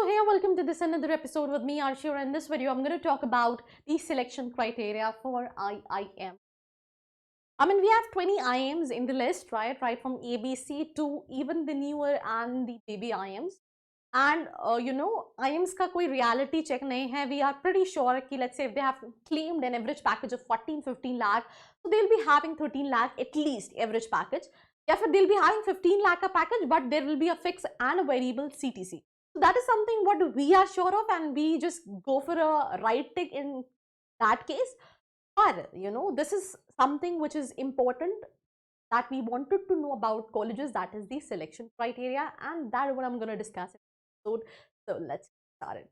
hey, welcome to this another episode with me, Arshia. In this video, I'm going to talk about the selection criteria for IIM. I mean, we have 20 IIMs in the list, right? Right from ABC to even the newer and the baby IIMs. And IIMs का कोई reality check नहीं है. We are pretty sure कि let's say if they have claimed an average package of 14-15 lakh, so they'll be having 13 lakh at least average package. या फिर they'll be having 15 lakh का package, but there will be a fixed and a variable CTC. So that is something what we are sure of, and we just go for a right tick in that case. But this is something which is important that we wanted to know about colleges, that is the selection criteria, and that is what I'm going to discuss in this episode. So let's start it.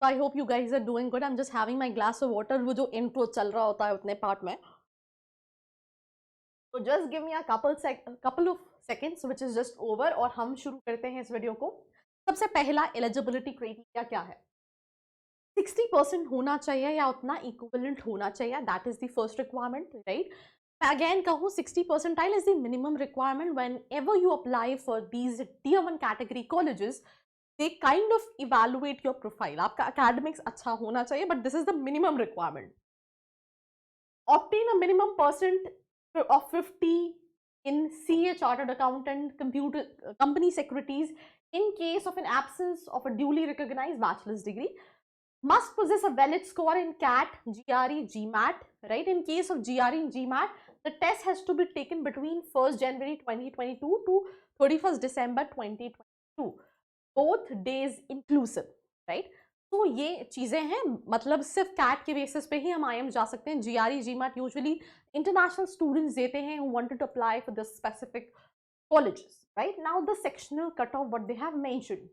I hope you guys are doing good. I'm just having my glass of water. वो जो intro चल रहा होता है उतने part में. So just give me a couple of seconds, which is just over, और हम शुरू करते हैं इस वीडियो को. सबसे पहला eligibility criteria क्या है? 60% होना चाहिए या उतना equivalent होना चाहिए. That is the first requirement, right? Again कहूँ 60 percentile is the minimum requirement whenever you apply for these tier 1 category colleges. They kind of evaluate your profile. आपका academics अच्छा होना चाहिए, but this is the minimum requirement. Obtain a minimum percent of 50 in CA, chartered accountant, company secretaries in case of an absence of a duly recognized bachelor's degree. Must possess a valid score in CAT, GRE, GMAT, right? In case of GRE and GMAT, the test has to be taken between 1st January 2022 to 31st December 2022. Both days inclusive, right? तो ये चीजें हैं, मतलब सिर्फ cat के basis पे ही हम IM जा सकते हैं. GRE GMAT usually international students देते हैं who wanted to apply for the specific colleges, right? Now the sectional cutoff what they have mentioned.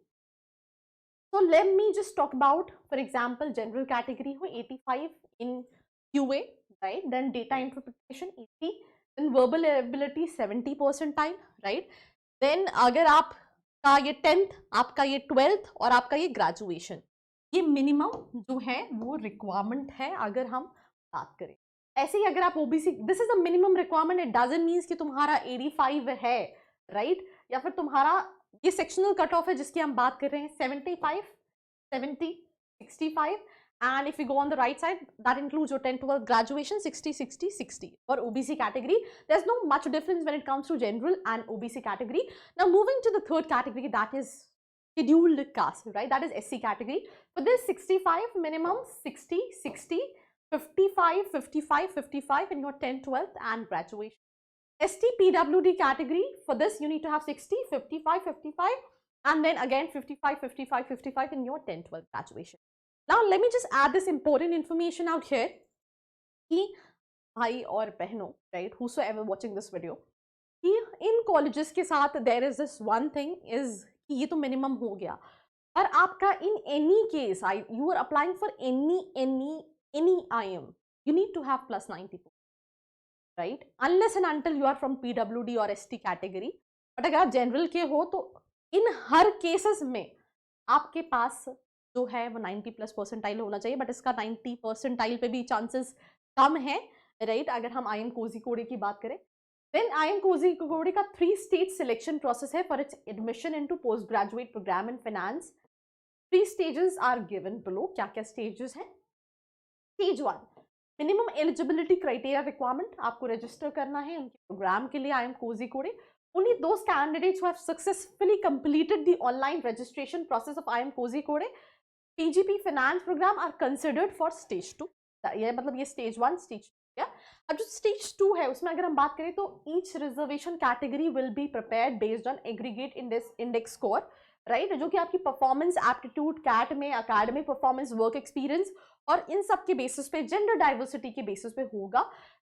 So let me just talk about, for example, general category हो 85 in QA, right? Then data interpretation 80, then verbal ability 70 percentile, right? Then अगर आप का ये 10th, आपका ये 12th और आपका ये ग्रेजुएशन, ये मिनिमम जो है वो रिक्वायरमेंट है अगर हम बात करें. ऐसे ही अगर आप OBC, this is the minimum requirement. It doesn't means कि तुम्हारा 85 है, राइट? या फिर तुम्हारा ये सेक्शनल कट ऑफ है जिसकी हम बात कर रहे हैं 75, 70, 65. And if we go on the right side, that includes your 10-12 graduation, 60, 60, 60. For OBC category, there's no much difference when it comes to general and OBC category. Now moving to the third category, that is scheduled caste, right? That is SC category. For this 65 minimum, 60, 60, 55, 55, 55 in your 10th, 12th and graduation. ST PWD category, for this you need to have 60, 55, 55 and then again 55, 55, 55 in your 10th, 12th graduation. Now let me just add this important information out here कि भाई और बहनों, right, whosoever watching this video, कि इन colleges के साथ there is this one thing is कि ये तो minimum हो गया, और आपका in any case you are applying for any IIM, you need to have plus 94, right? Unless and until you are from PWD or ST category. but अगर आप general के हो तो इन हर cases में आपके पास जो है वो 90 प्लस परसेंटाइल होना चाहिए. बट इसका 90 परसेंटाइल पे भी चांसेस कम है, राइट? अगर हम आईएम कोझिकोड की बात करें, देन आईएम कोझिकोड का 3 स्टेज सिलेक्शन प्रोसेस है for its admission into post graduate program in finance. 3 stages are given below. क्या क्या स्टेजेस हैं? Stage 1, minimum eligibility criteria requirement. आपको रजिस्टर करना है उनके प्रोग्राम के लिए IIM Kozhikode. Only those candidates who have successfully completed the online registration process of IIM Kozhikode PGP finance program are considered for stage 2. ये मतलब ये stage 1, stage 2 है. अब जो stage 2 है उसमें अगर हम बात करें तो each reservation category will be prepared based on aggregate index score, right? जो कि आपकी performance aptitude, CAT में academic performance, work experience और इन सब के बेसिस पे, जेंडर डाइवर्सिटी के बेसिस पे होगा.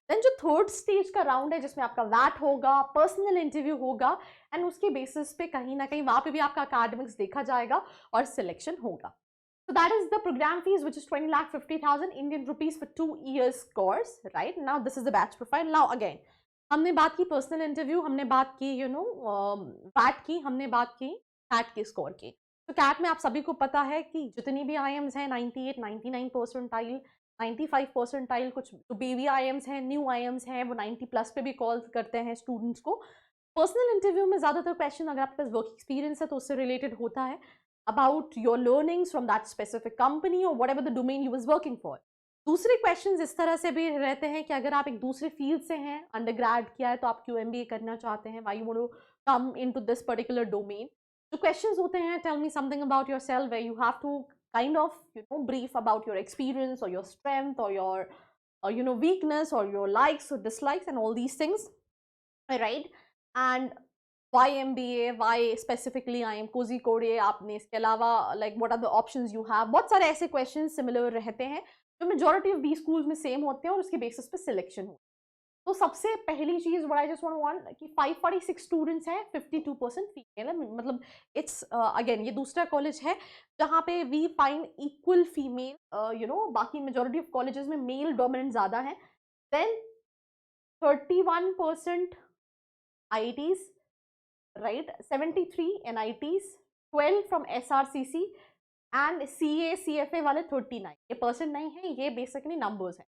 देन जो थर्ड स्टेज का राउंड है जिसमें आपका वैट होगा, पर्सनल इंटरव्यू होगा, एंड उसके बेसिस पे कहीं ना कहीं वहां पे भी आपका अकेडमिक्स देखा जाएगा और सिलेक्शन होगा. So that is the program fees, which is 20,50,000 Indian rupees for 2 years course, right? Now this is the batch profile. Now again, हमने बात की पर्सनल इंटरव्यू, हमने बात की कैट की, हमने बात की कैट के स्कोर की। तो कैट में आप सभी को पता है कि जितनी भी आईएम्स हैं 98, 99 परसेंटाइल, 95 परसेंटाइल, कुछ जो बेबी आईएम्स हैं, न्यू आईएम्स हैं, वो 90 प्लस पे भी कॉल करते हैं स्टूडेंट्स को। पर्सनल इंटरव्यू में ज़्यादातर क्वेश्चन, अगर आपके पास वर्क एक्सपीरियंस है तो उससे रिलेटेड होता है, about your learnings from that specific company और whatever the domain you was working for. दूसरे क्वेश्चंस इस तरह से भी रहते हैं कि अगर आप एक दूसरे फील्ड से हैं, अंडरग्रेड किया है तो आप क्यों एमबीए करना चाहते हैं, why you want to come into this particular domain. जो क्वेश्चंस होते हैं, tell me something about yourself, where you have to kind of brief about your experience or your strength or your weakness or your likes or dislikes and all these things, right? And why MBA, why specifically I am Kozhikode, आपने इसके अलावा like what are the options you have, बहुत सारे ऐसे questions similar रहते हैं जो majority of B schools में same होते हैं और उसके basis पे selection हो। तो सबसे पहली चीज what I just want कि 546 स्टूडेंट्स हैं, 52% फीमेल है, मतलब इट्स अगेन ये दूसरा कॉलेज है जहाँ पे वी फाइंड इक्वल फीमेल, बाकी मेजोरिटी ऑफ कॉलेजेस में मेल डोमिनेंट ज्यादा है। Then 31% IITs, right? 73 NITs, 12 from SRCC and CA CFA वाले 39। ये परसेंट नहीं है, ये बेसिकली नंबर्स हैं।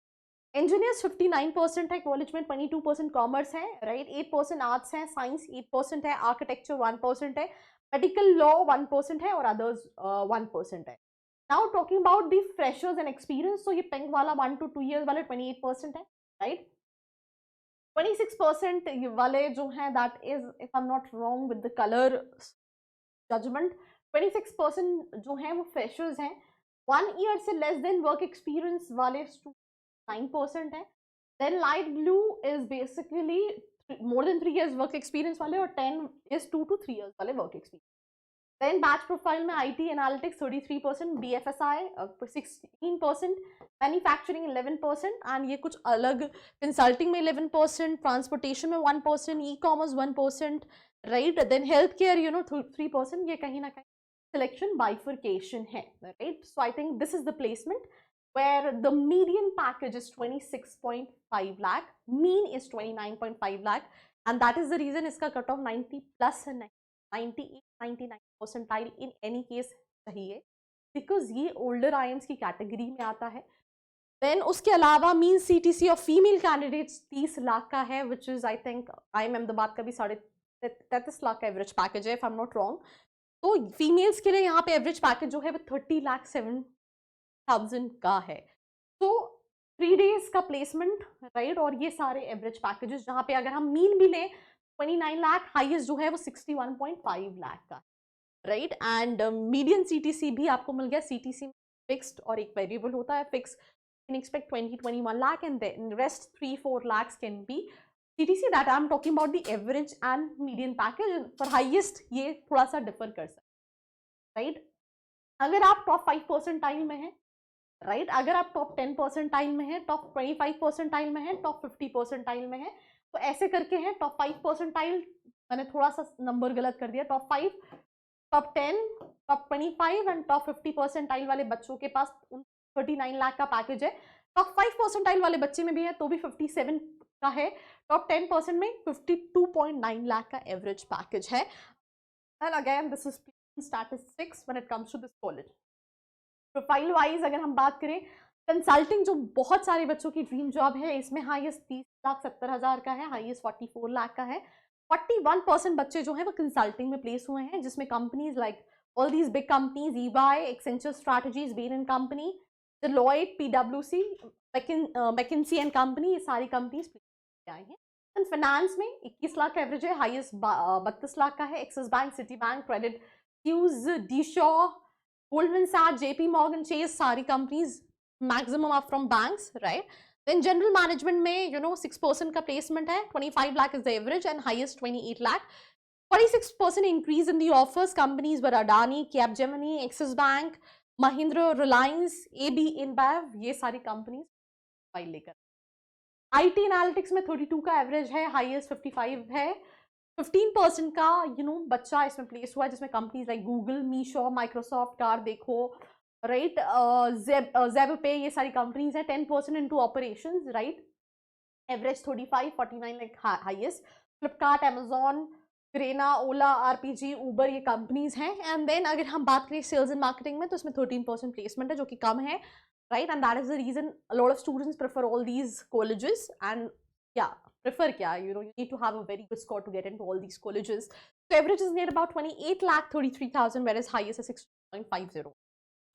इंजीनियर्स 59% है कॉलेज में, 22% कॉमर्स है, राइट? 8% आर्ट्स है, साइंस 8% है, आर्किटेक्चर 1% है, मेडिकल लॉ 1% है और अदर्स 1% है। Now talking about the freshers and experience, तो ये पिंक वाला 1 to 2 years वाले 28% है, राइट? 26% वाले जो हैं, that is if I am not wrong with the colour judgement, 26% जो हैं वो फ्रेशर्स हैं। 1 year से लेस देन वर्क एक्सपीरियंस वाले 9% है। Then light blue is basically more than 3 years work experience वाले और 10 is 2 to 3 years वाले work experience. Then batch profile में IT analytics 33%, BFSI 16%, manufacturing 11% and ये कुछ अलग, कंसल्टिंग में 11%, ट्रांसपोर्टेशन में 1%, e commerce 1%, right? Then health care 3%। ये कहीं ना कहीं सिलेक्शन बाइफर्केशन है, right? So I think this is the placement where the median package is 26.5 lakh, mean is 29.5 lakh, and that is the reason इसका cut off 90 plus है, 98, 99 percentile in any case चाहिए, because ये older IIMs की category में आता है। Then उसके अलावा mean CTC of female candidates 30 lakh का है, which is I think IIM Ahmedabad का भी 33 लाख का एवरेज पैकेज है, if I am not wrong. तो फीमेल्स के लिए यहाँ पे एवरेज पैकेज जो है वो 30,07,000 का है। तो 3 days का प्लेसमेंट, राइट? और ये सारे एवरेज पैकेजेस जहाँ पे अगर हम मीन भी लें 29 लाख, हाईएस्ट जो है वो 61.5 लाख का, राइट? एंड मीडियन CTC भी आपको मिल गया। CTC फिक्स्ड और एक वेरिएबल होता है। Fix can expect 20-21 lakh and then rest 3-4 lakhs can be CTC। That I am talking about the average and median package. For highest ये थोड़ा सा डिफर कर सकते, राइट? अगर आप टॉप 5 परसेंटाइल में हैं, राइट? अगर आप टॉप 10 परसेंटाइल में है, टॉप 25 परसेंटाइल में है, टॉप 50 परसेंटाइल में है, तो ऐसे करके हैं टॉप 5 परसेंटाइल, मैंने थोड़ा सा नंबर गलत कर दिया, top 5, top 10, top 25 and top 50 percentile वाले बच्चों के पास 39 लाख का पैकेज है। टॉप 5 परसेंटाइल वाले बच्चे में भी है तो भी 57 का है। टॉप 10% में 52.9 लाख का एवरेज पैकेज है। And again this is statistics when it comes to this college. Profile wise अगर हम बात करें, कंसल्टिंग जो बहुत सारे बच्चों की ड्रीम जॉब है, इसमें हाईएस्ट 30,70,000 का है, हाईएस्ट 44 लाख का है। 41% बच्चे जो हैं वो कंसल्टिंग में प्लेस हुए हैं, जिसमें companies like all these big companies, EY, Accenture strategies, Bain and company, Deloitte, PwC, McKinsey and company, ये सारी कंपनीज आई हैं। एंड फाइनेंस में 21 लाख का एवरेज है, हाईएस्ट 32 लाख का है। Axis bank, Citi bank, Credit Suisse, D E Shaw, Goldman Sachs, JP Morgan, Chase, सारी companies maximum are from banks, right? Then general management में 6% का placement है, 25 lakh is the average and highest 28 lakh. 46% increase in the offers. Companies were Adani, Capgemini, Axis Bank, Mahindra, Reliance, AB InBev, ये सारी companies file लेकर। IT analytics में 32 का average है, highest 55 है। 15% का बच्चा इसमें प्लेस हुआ है, जिसमें companies like Google, Meesho, Microsoft, car देखो, राइट, ज़ेब पे, ये सारी कंपनीज हैं। 10% into operations, right? Average 35, 49 like highest. Flipkart, Amazon, Garena, Ola, RPG, Uber ये companies हैं. And then अगर हम बात करें sales and marketing में तो इसमें 13% placement है जो कि कम है, right? And that is the reason a lot of students prefer all these colleges. And yeah, prefer kya, you know, you need to have a very good score to get into all these colleges. So average is near about 28,33,000, whereas highest is 6.50.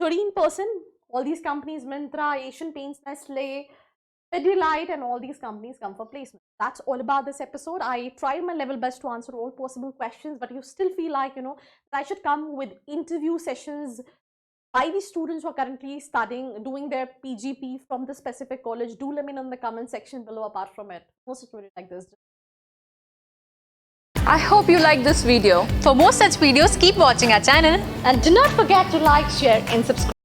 13%, all these companies, Myntra, Asian Paints, Nestle, Pidilite, and all these companies come for placement. That's all about this episode. I tried my level best to answer all possible questions, but you still feel like, you know, that I should come with interview sessions by the students who are currently studying, doing their PGP from the specific college. Do let me know in the comment section below apart from it. Most of it like this. I hope you like this video. For more such videos, keep watching our channel. And do not forget to like, share and subscribe.